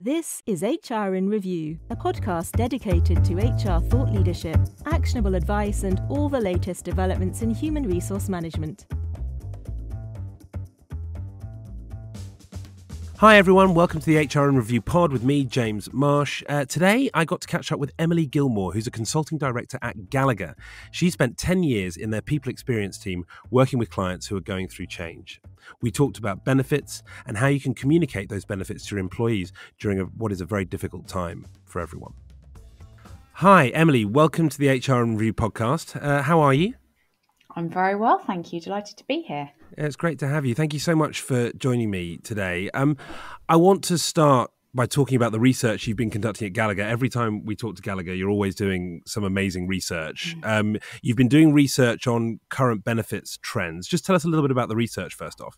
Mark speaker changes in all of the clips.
Speaker 1: This is HR in Review, a podcast dedicated to HR thought leadership, actionable advice, and all the latest developments in human resource management.
Speaker 2: Hi everyone, welcome to the HR in Review pod with me, James Marsh. Today I got to catch up with Emily Gilmore, who's a consulting director at Gallagher. She spent 10 years in their people experience team working with clients who are going through change. We talked about benefits and how you can communicate those benefits to your employees during what is a very difficult time for everyone. Hi Emily, welcome to the HR in Review podcast. How are you?
Speaker 3: I'm very well, thank you. Delighted to be here.
Speaker 2: It's great to have you. Thank you so much for joining me today. I want to start by talking about the research you've been conducting at Gallagher. Every time we talk to Gallagher, you're always doing some amazing research. You've been doing research on current benefits trends. Just tell us a little bit about the research first off.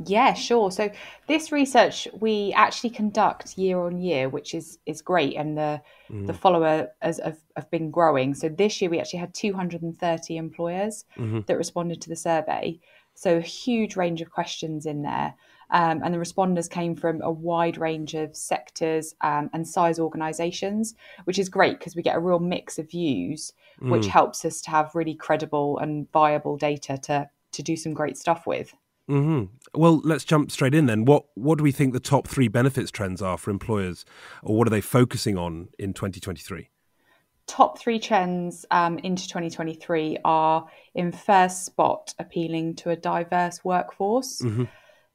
Speaker 3: Yeah, sure. So this research we actually conduct year on year, which is great, and the followers have been growing. So this year we actually had 230 employers that responded to the survey. So a huge range of questions in there. And the responders came from a wide range of sectors and size organisations, which is great because we get a real mix of views, which helps us to have really credible and viable data to do some great stuff with.
Speaker 2: Well, let's jump straight in then. What do we think the top three benefits trends are for employers, or what are they focusing on in 2023?
Speaker 3: Top three trends into 2023 are, in first spot, appealing to a diverse workforce.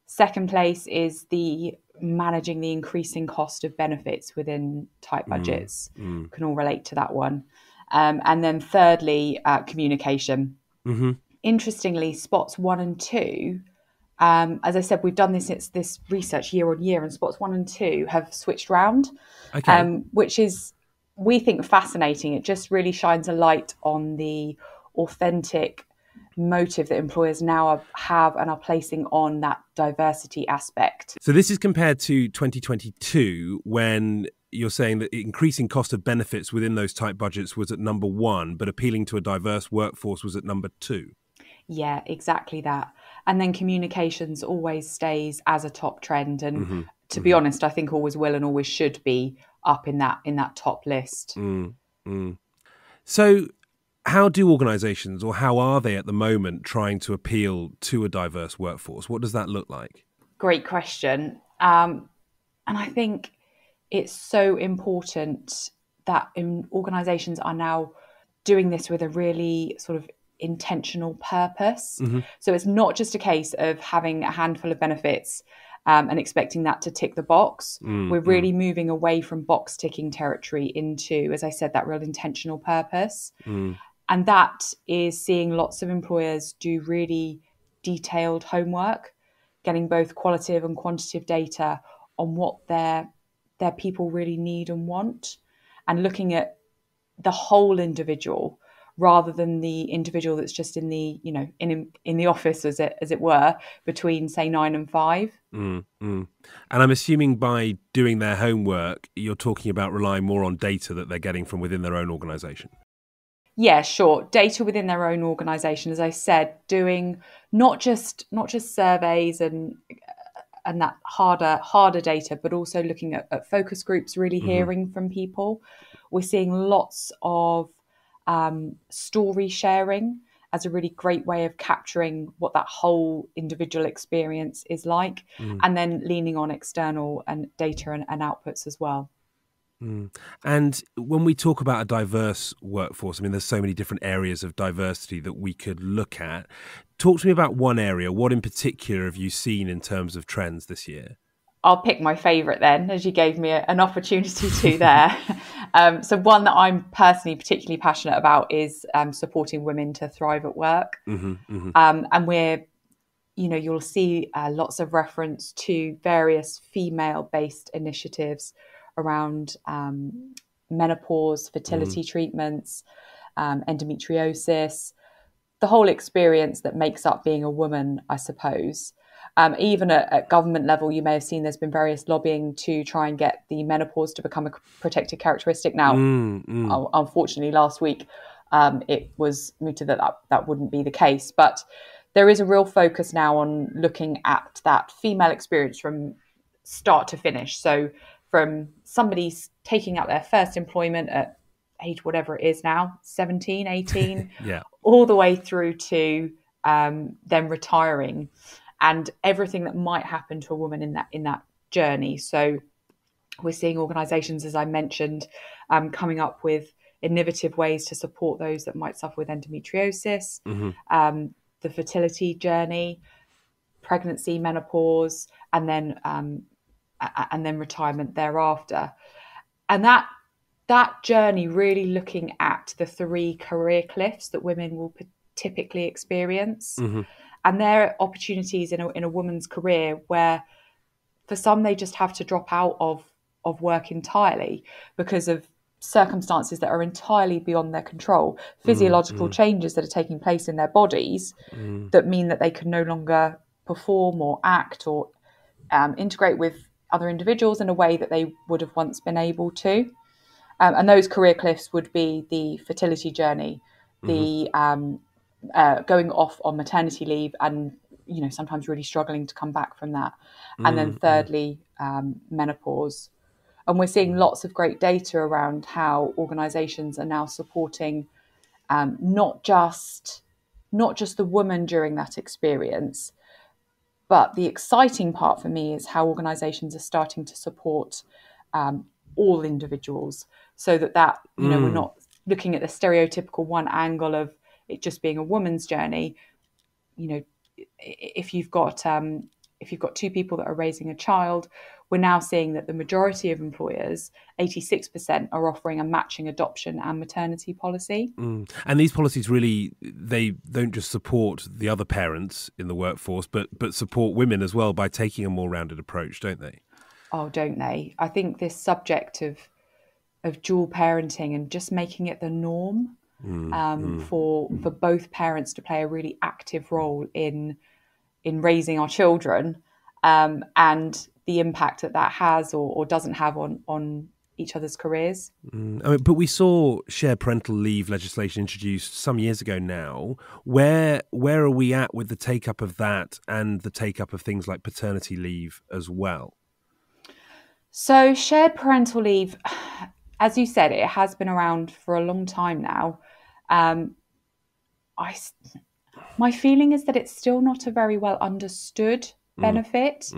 Speaker 3: Second place is the managing the increasing cost of benefits within tight budgets. Can all relate to that one. And then thirdly, communication. Interestingly, spots 1 and 2, as I said, we've done this research year on year, and spots 1 and 2 have switched round, which is, we think, fascinating. It just really shines a light on the authentic motive that employers now have and are placing on that diversity aspect.
Speaker 2: So this is compared to 2022, when you're saying that increasing cost of benefits within those tight budgets was at number 1, but appealing to a diverse workforce was at number 2.
Speaker 3: Yeah, exactly that. And then communications always stays as a top trend. And to be honest, I think always will and always should be up in that top list.
Speaker 2: So how do organisations, or how are they at the moment, trying to appeal to a diverse workforce? What does that look like?
Speaker 3: Great question. And I think it's so important that organisations are now doing this with a really sort of intentional purpose. So it's not just a case of having a handful of benefits and expecting that to tick the box. We're really moving away from box ticking territory into, as I said, that real intentional purpose. And that is seeing lots of employers do really detailed homework, getting both qualitative and quantitative data on what their people really need and want, and looking at the whole individual rather than the individual that's just in the, in the office, as it were, between say 9 and 5.
Speaker 2: And I'm assuming by doing their homework, you're talking about relying more on data that they're getting from within their own organisation.
Speaker 3: Yeah, sure. Data within their own organisation, as I said, doing not just surveys and that harder data, but also looking at focus groups, really hearing from people. We're seeing lots of story sharing as a really great way of capturing what that whole individual experience is like, and then leaning on external and data and outputs as well.
Speaker 2: And when we talk about a diverse workforce, I mean, there's so many different areas of diversity that we could look at. Talk to me about one area. What in particular have you seen in terms of trends this year?
Speaker 3: I'll pick my favourite then, as you gave me an opportunity to there. So one that I'm personally particularly passionate about is supporting women to thrive at work. And we're, you'll see lots of reference to various female-based initiatives around menopause, fertility treatments, endometriosis, the whole experience that makes up being a woman, I suppose. Even at government level, you may have seen there's been various lobbying to try and get the menopause to become a protected characteristic. Now, unfortunately, last week, it was mooted that wouldn't be the case. But there is a real focus now on looking at that female experience from start to finish. So, from somebody taking out their first employment at age whatever it is now, 17, 18,
Speaker 2: Yeah.
Speaker 3: all the way through to them retiring, and everything that might happen to a woman in that journey. So we're seeing organisations, as I mentioned, coming up with innovative ways to support those that might suffer with endometriosis, the fertility journey, pregnancy, menopause, and then retirement thereafter. And that journey really looking at the 3 career cliffs that women will typically experience. And there are opportunities in a woman's career where for some they just have to drop out of work entirely because of circumstances that are entirely beyond their control, physiological changes that are taking place in their bodies that mean that they can no longer perform or act or integrate with other individuals in a way that they would have once been able to. And those career cliffs would be the fertility journey, the going off on maternity leave and, sometimes really struggling to come back from that. And then thirdly, menopause. And we're seeing lots of great data around how organisations are now supporting not just the woman during that experience, but the exciting part for me is how organisations are starting to support all individuals, so that we're not looking at the stereotypical one angle of it just being a woman's journey. If you've got 2 people that are raising a child, we're now seeing that the majority of employers, 86%, are offering a matching adoption and maternity policy.
Speaker 2: And these policies really, they don't just support the other parents in the workforce, but support women as well by taking a more rounded approach, don't they?
Speaker 3: Oh, don't they? I think this subject of dual parenting and just making it the norm for both parents to play a really active role in raising our children, and the impact that has or doesn't have on each other's careers.
Speaker 2: But we saw shared parental leave legislation introduced some years ago now. Where are we at with the take-up of that and the take-up of things like paternity leave as well?
Speaker 3: So shared parental leave, as you said, it has been around for a long time now. My feeling is that it's still not a very well understood benefit,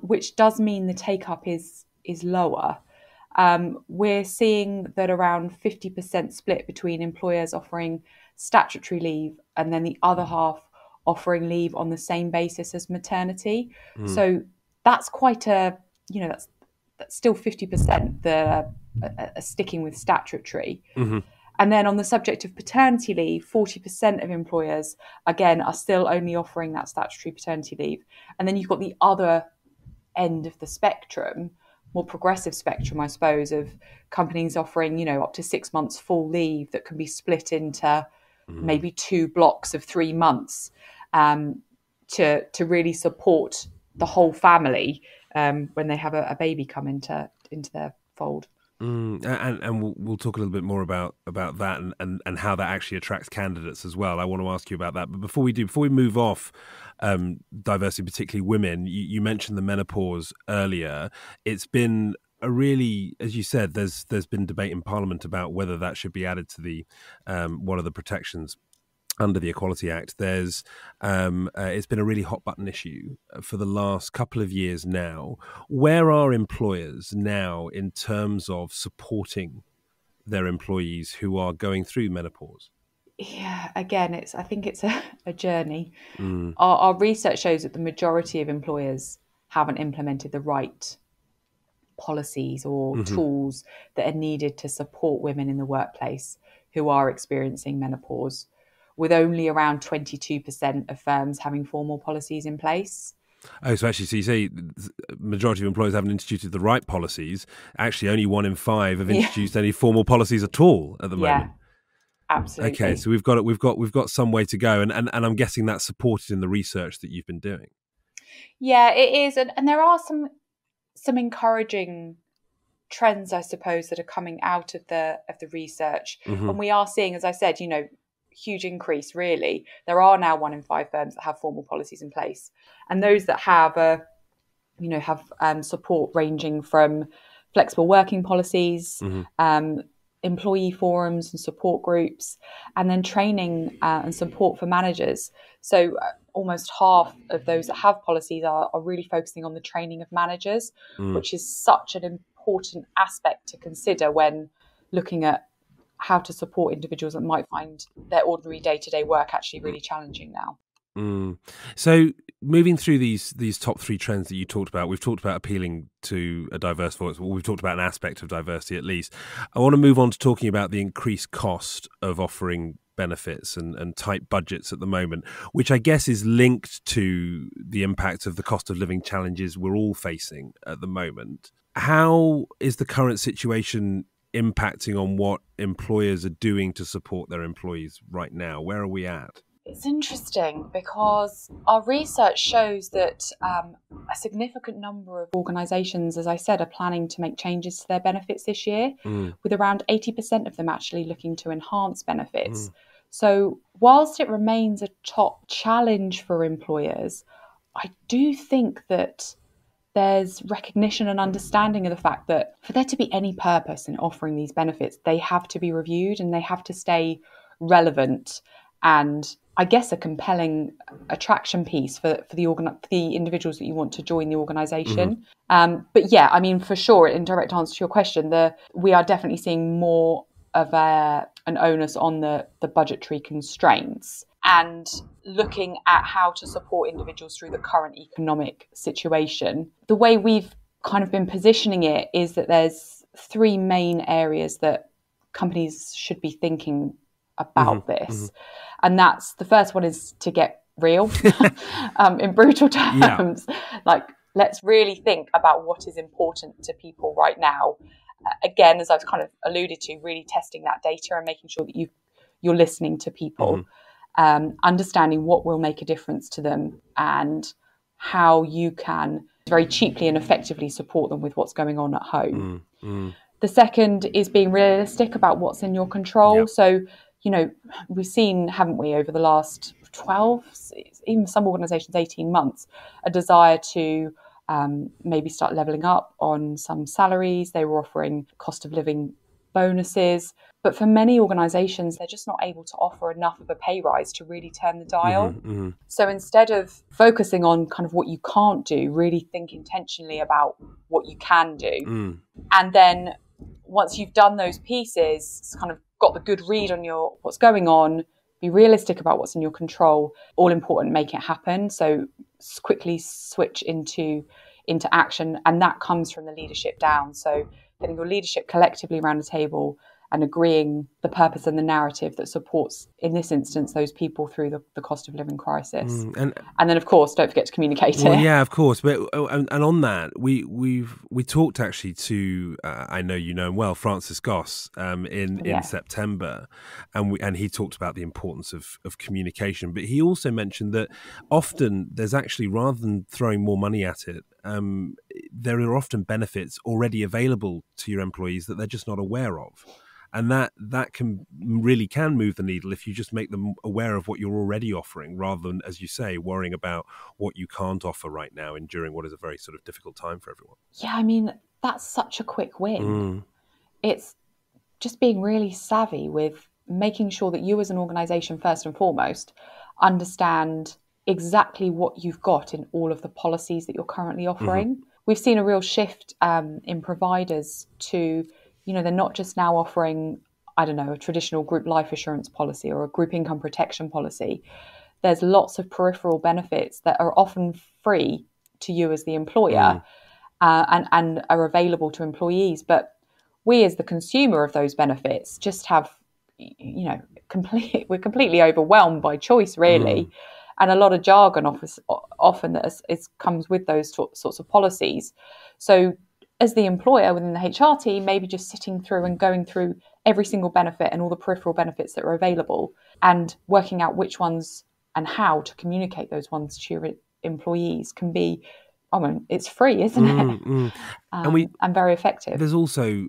Speaker 3: which does mean the take-up is lower. We're seeing that around 50% split between employers offering statutory leave and then the other half offering leave on the same basis as maternity. So that's quite that's still 50% that are sticking with statutory. And then on the subject of paternity leave, 40% of employers, again, are still only offering that statutory paternity leave. And then you've got the other end of the spectrum, more progressive spectrum, I suppose, of companies offering, up to 6 months full leave that can be split into maybe 2 blocks of 3 months to really support the whole family when they have a baby come into their fold.
Speaker 2: And we'll talk a little bit more about that and how that actually attracts candidates as well. I want to ask you about that. But before we move off diversity, particularly women, you mentioned the menopause earlier. It's been a really, as you said, there's been debate in Parliament about whether that should be added to the what are the protections under the Equality Act. There's it's been a really hot button issue for the last couple of years now. Where are employers now in terms of supporting their employees who are going through menopause?
Speaker 3: Yeah, again, I think it's a journey. Our research shows that the majority of employers haven't implemented the right policies or tools that are needed to support women in the workplace who are experiencing menopause, with only around 22% of firms having formal policies in place.
Speaker 2: Oh, so actually, so you say the majority of employers haven't instituted the right policies. Actually, only 1 in 5 have introduced any formal policies at all at the moment.
Speaker 3: Absolutely.
Speaker 2: Okay, so we've got some way to go, and I'm guessing that's supported in the research that you've been doing.
Speaker 3: Yeah, it is, and there are some encouraging trends, I suppose, that are coming out of the research, and we are seeing, as I said, huge increase. Really, there are now 1 in 5 firms that have formal policies in place, and those that have are have support ranging from flexible working policies, employee forums and support groups, and then training and support for managers. So almost half of those that have policies are really focusing on the training of managers, which is such an important aspect to consider when looking at how to support individuals that might find their ordinary day-to-day work actually really challenging now.
Speaker 2: So moving through these top three trends that you talked about, we've talked about appealing to a diverse voice. Well, we've talked about an aspect of diversity at least. I want to move on to talking about the increased cost of offering benefits and tight budgets at the moment, which I guess is linked to the impact of the cost of living challenges we're all facing at the moment. How is the current situation impacting on what employers are doing to support their employees right now? Where are we at?
Speaker 3: It's interesting because our research shows that a significant number of organisations, as I said, are planning to make changes to their benefits this year, with around 80% of them actually looking to enhance benefits. So whilst it remains a top challenge for employers, I do think that there's recognition and understanding of the fact that for there to be any purpose in offering these benefits, they have to be reviewed and they have to stay relevant and, I guess, a compelling attraction piece for the individuals that you want to join the organisation. But yeah, I mean, for sure, in direct answer to your question, we are definitely seeing more of an onus on the budgetary constraints and looking at how to support individuals through the current economic situation. The way we've kind of been positioning it is that there's three main areas that companies should be thinking about this. And that's, the first one is to get real, in brutal terms. Like, let's really think about what is important to people right now. Again, as I've kind of alluded to, really testing that data and making sure that you're listening to people, understanding what will make a difference to them and how you can very cheaply and effectively support them with what's going on at home. The second is being realistic about what's in your control. So, we've seen, haven't we, over the last 12, even some organisations 18 months, a desire to maybe start levelling up on some salaries. They were offering cost of living bonuses. But for many organisations, they're just not able to offer enough of a pay rise to really turn the dial. So instead of focusing on kind of what you can't do, really think intentionally about what you can do. And then once you've done those pieces, kind of got the good read on what's going on, be realistic about what's in your control, all important, make it happen. So quickly switch into action. And that comes from the leadership down. So getting your leadership collectively around the table and agreeing the purpose and the narrative that supports, in this instance, those people through the cost of living crisis. And then, of course, don't forget to communicate it.
Speaker 2: Well, yeah, of course. But and on that, we talked actually to, I know you know him well, Francis Goss, in September, and he talked about the importance of communication. But he also mentioned that often there's actually, rather than throwing more money at it, there are often benefits already available to your employees that they're just not aware of. And that can move the needle if you just make them aware of what you're already offering, rather than, as you say, worrying about what you can't offer right now during what is a very sort of difficult time for everyone.
Speaker 3: Yeah, I mean, that's such a quick win. It's just being really savvy with making sure that you as an organisation, first and foremost, understand exactly what you've got in all of the policies that you're currently offering. We've seen a real shift in providers to, they're not just now offering, I don't know, a traditional group life assurance policy or a group income protection policy. There's lots of peripheral benefits that are often free to you as the employer and are available to employees. But we as the consumer of those benefits just have, we're completely overwhelmed by choice, really. And a lot of jargon often that comes with those sorts of policies. So as the employer within the HR team, maybe just sitting through and going through every single benefit and all the peripheral benefits that are available and working out which ones and how to communicate those ones to your employees can be, it's free, isn't it? And very effective.
Speaker 2: There's also,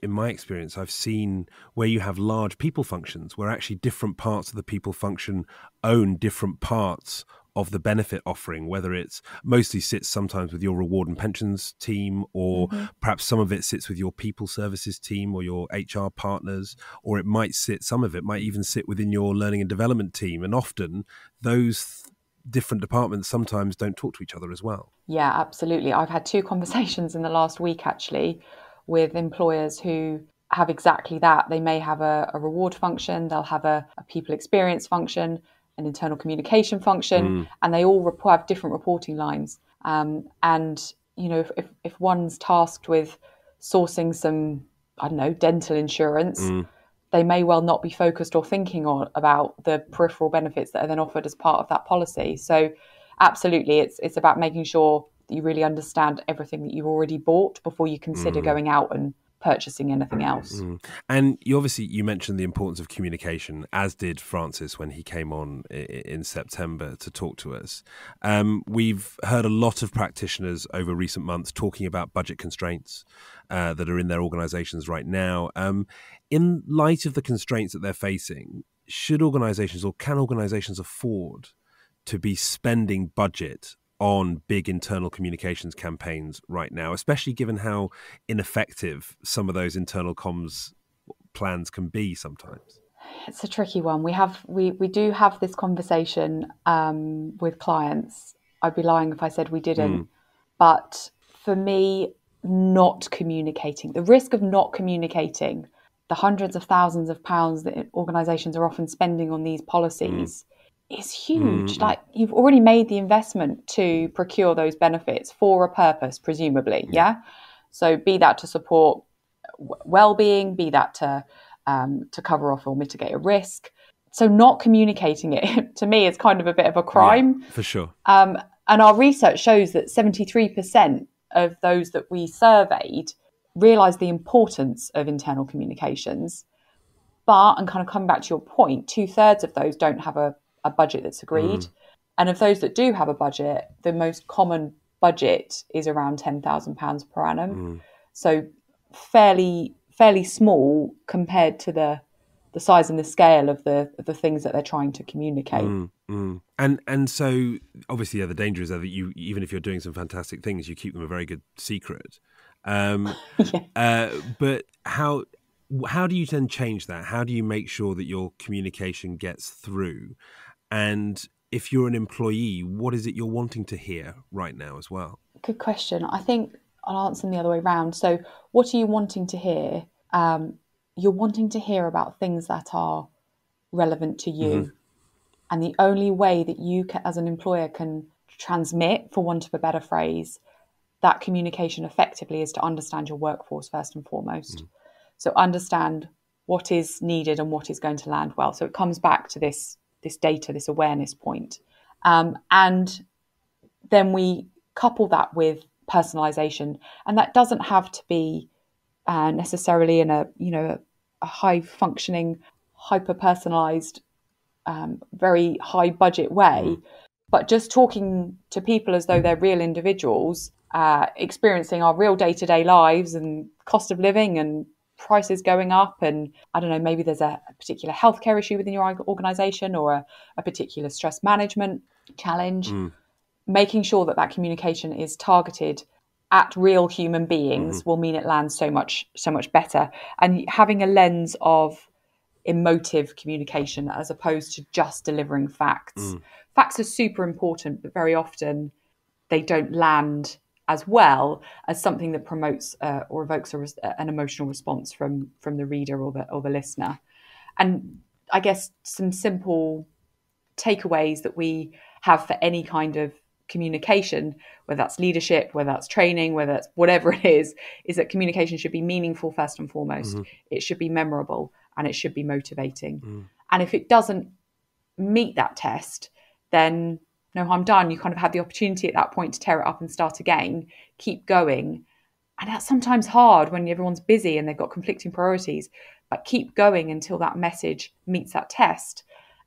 Speaker 2: in my experience, I've seen where you have large people functions where actually different parts of the people function own different parts of the benefit offering, whether it's mostly sits sometimes with your reward and pensions team, or perhaps some of it sits with your people services team or your HR partners, or it might sit, some of it might even sit within your learning and development team. And often those different departments sometimes don't talk to each other as well.
Speaker 3: Yeah, absolutely. I've had 2 conversations in the last week actually with employers who have exactly that. They may have a reward function, they'll have a people experience function, an internal communication function, and they all have different reporting lines. And, you know, if one's tasked with sourcing some, I don't know, dental insurance, they may well not be focused or thinking about the peripheral benefits that are then offered as part of that policy. So absolutely, it's about making sure that you really understand everything that you've already bought before you consider going out and purchasing anything else.
Speaker 2: And you mentioned the importance of communication, as did Francis when he came on in September to talk to us. We've heard a lot of practitioners over recent months talking about budget constraints that are in their organisations right now. In light of the constraints that they're facing, should organisations, or can organisations afford to be spending budget on big internal communications campaigns right now, especially given how ineffective some of those internal comms plans can be sometimes?
Speaker 3: It's a tricky one. We do have this conversation with clients. I'd be lying if I said we didn't. But for me, not communicating, the risk of not communicating, the hundreds of thousands of pounds that organisations are often spending on these policies is huge. Like, you've already made the investment to procure those benefits for a purpose, presumably. Yeah. So be that to support well-being, be that to cover off or mitigate a risk. So not communicating it, to me, is kind of a bit of a crime.
Speaker 2: Yeah, for sure.
Speaker 3: And our research shows that 73% of those that we surveyed realise the importance of internal communications. But, and kind of come back to your point, 2/3 of those don't have a budget that's agreed. And of those that do have a budget, the most common budget is around £10,000 per annum. So fairly small compared to the size and the scale of the things that they're trying to communicate.
Speaker 2: And so obviously, the danger is that you, even if you're doing some fantastic things, you keep them a very good secret. But how do you then change that? How do you make sure that your communication gets through? And if you're an employee, what is it you're wanting to hear right now as well?
Speaker 3: Good question. I think I'll answer them the other way around. So what are you wanting to hear? You're wanting to hear about things that are relevant to you. And the only way that you as an employer can transmit, for want of a better phrase, that communication effectively is to understand your workforce first and foremost. So understand what is needed and what is going to land well. So it comes back to this data, this awareness point. And then we couple that with personalization. And that doesn't have to be necessarily in a high functioning, hyper personalized, very high budget way, but just talking to people as though they're real individuals, experiencing our real day-to-day lives and cost of living and prices going up, and I don't know, maybe there's a particular healthcare issue within your organisation or a particular stress management challenge. Making sure that communication is targeted at real human beings will mean it lands so much better. And having a lens of emotive communication as opposed to just delivering facts. Facts are super important, but very often they don't land as well as something that promotes or evokes an emotional response from the reader or the listener. And I guess some simple takeaways that we have for any kind of communication, whether that's leadership, whether that's training, whether that's whatever it is that communication should be meaningful first and foremost. It should be memorable and it should be motivating. And if it doesn't meet that test, then no harm done. You kind of have the opportunity at that point to tear it up and start again, keep going. And that's sometimes hard when everyone's busy and they've got conflicting priorities, but keep going until that message meets that test.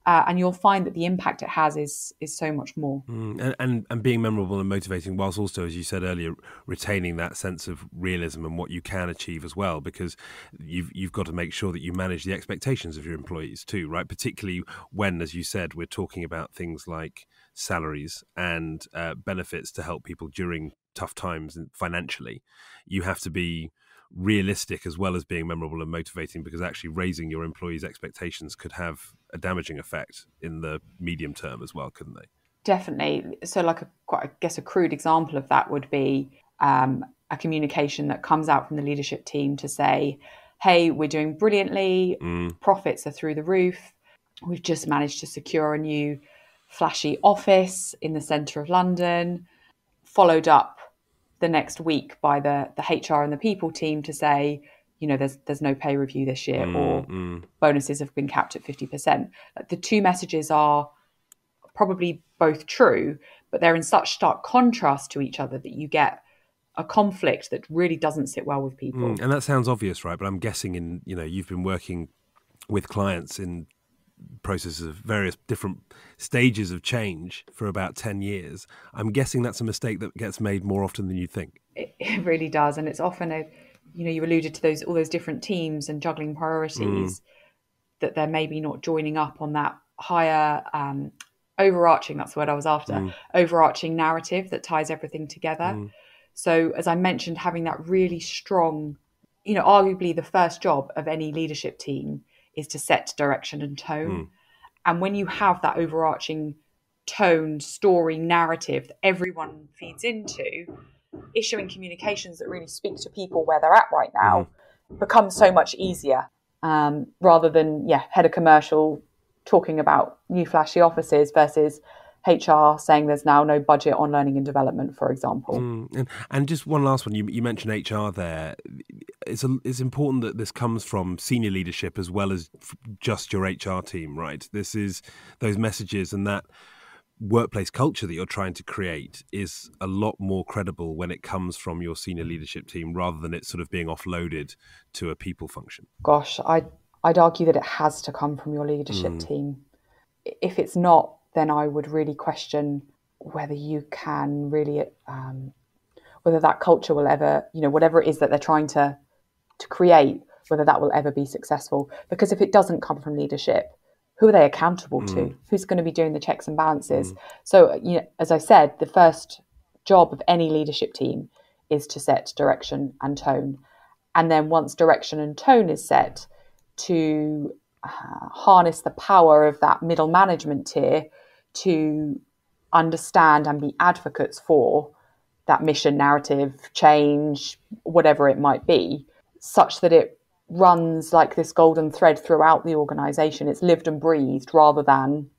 Speaker 3: And you'll find that the impact it has is so much more.
Speaker 2: And being memorable and motivating, whilst also, as you said earlier, retaining that sense of realism and what you can achieve as well, because you've got to make sure that you manage the expectations of your employees too, right? Particularly when, as you said, we're talking about things like salaries and benefits to help people during tough times and financially. You have to be realistic as well as being memorable and motivating, because actually raising your employees' expectations could have a damaging effect in the medium term as well, couldn't they?
Speaker 3: Definitely. So like a crude example of that would be a communication that comes out from the leadership team to say, hey, we're doing brilliantly, profits are through the roof, we've just managed to secure a new flashy office in the centre of London, followed up the next week by the HR and the people team to say, there's no pay review this year, or bonuses have been capped at 50%. The two messages are probably both true, but they're in such stark contrast to each other that you get a conflict that really doesn't sit well with people.
Speaker 2: And that sounds obvious, right? But I'm guessing you've been working with clients in processes of various different stages of change for about 10 years. I'm guessing that's a mistake that gets made more often than you think.
Speaker 3: It really does. And it's often you alluded to all those different teams and juggling priorities, that they're maybe not joining up on that higher overarching, that's the word I was after, overarching narrative that ties everything together. So as I mentioned, having that really strong, arguably the first job of any leadership team is to set direction and tone. And when you have that overarching tone, story, narrative that everyone feeds into, issuing communications that really speak to people where they're at right now becomes so much easier, rather than, head of commercial talking about new flashy offices versus HR saying there's now no budget on learning and development, for example.
Speaker 2: And just one last one, you mentioned HR there. It's important that this comes from senior leadership as well as just your HR team, right? This is those messages, and that workplace culture that you're trying to create is a lot more credible when it comes from your senior leadership team rather than it sort of being offloaded to a people function.
Speaker 3: Gosh, I'd argue that it has to come from your leadership team. If it's not, then I would really question whether you can really, whether that culture will ever, whatever it is that they're trying to create, whether that will ever be successful. Because if it doesn't come from leadership, who are they accountable to? Who's going to be doing the checks and balances? So, as I said, the first job of any leadership team is to set direction and tone. And then once direction and tone is set, to harness the power of that middle management tier to understand and be advocates for that mission, narrative, change, whatever it might be, such that it runs like this golden thread throughout the organisation. It's lived and breathed rather than,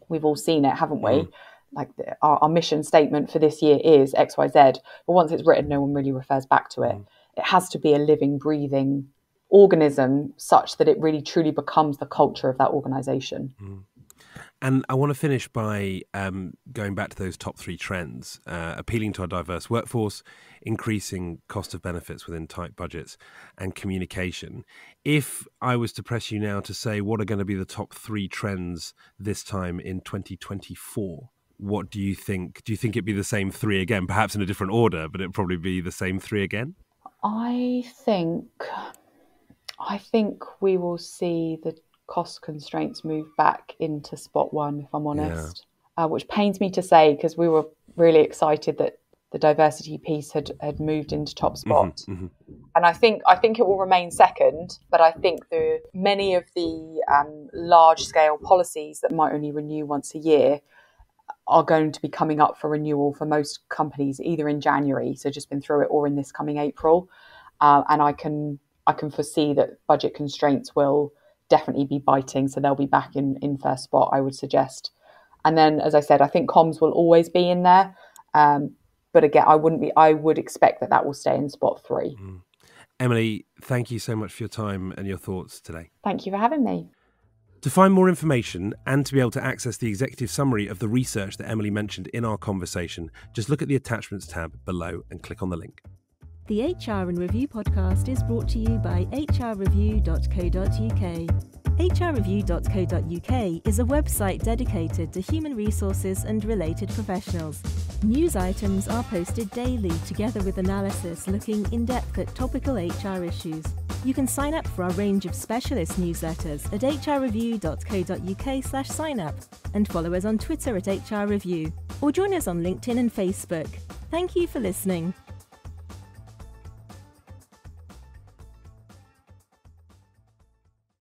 Speaker 3: we've all seen it, haven't we? Like our mission statement for this year is XYZ, but once it's written, no one really refers back to it. It has to be a living, breathing organism such that it really truly becomes the culture of that organisation.
Speaker 2: And I want to finish by going back to those top three trends: appealing to a diverse workforce, increasing cost of benefits within tight budgets, and communication. If I was to press you now to say what are going to be the top three trends this time in 2024, what do you think? Do you think it'd be the same three again, perhaps in a different order, but it'd probably be the same three again?
Speaker 3: I think we will see the cost constraints move back into spot one, if I'm honest, which pains me to say because we were really excited that the diversity piece had moved into top spot. And I think it will remain second, but I think many of the large scale policies that might only renew once a year are going to be coming up for renewal for most companies either in January, so just been through it, or in this coming April. And I can foresee that budget constraints will definitely be biting, so they'll be back in first spot, I would suggest. And then, as I said, I think comms will always be in there, but again, I would expect that will stay in spot three.
Speaker 2: Emily, thank you so much for your time and your thoughts today.
Speaker 3: Thank you for having me.
Speaker 2: To find more information and to be able to access the executive summary of the research that Emily mentioned in our conversation, just look at the attachments tab below and click on the link.
Speaker 1: The HR in Review podcast is brought to you by HRreview.co.uk. HRreview.co.uk is a website dedicated to human resources and related professionals. News items are posted daily together with analysis looking in depth at topical HR issues. You can sign up for our range of specialist newsletters at hrreview.co.uk/sign-up and follow us on Twitter at HRreview or join us on LinkedIn and Facebook. Thank you for listening.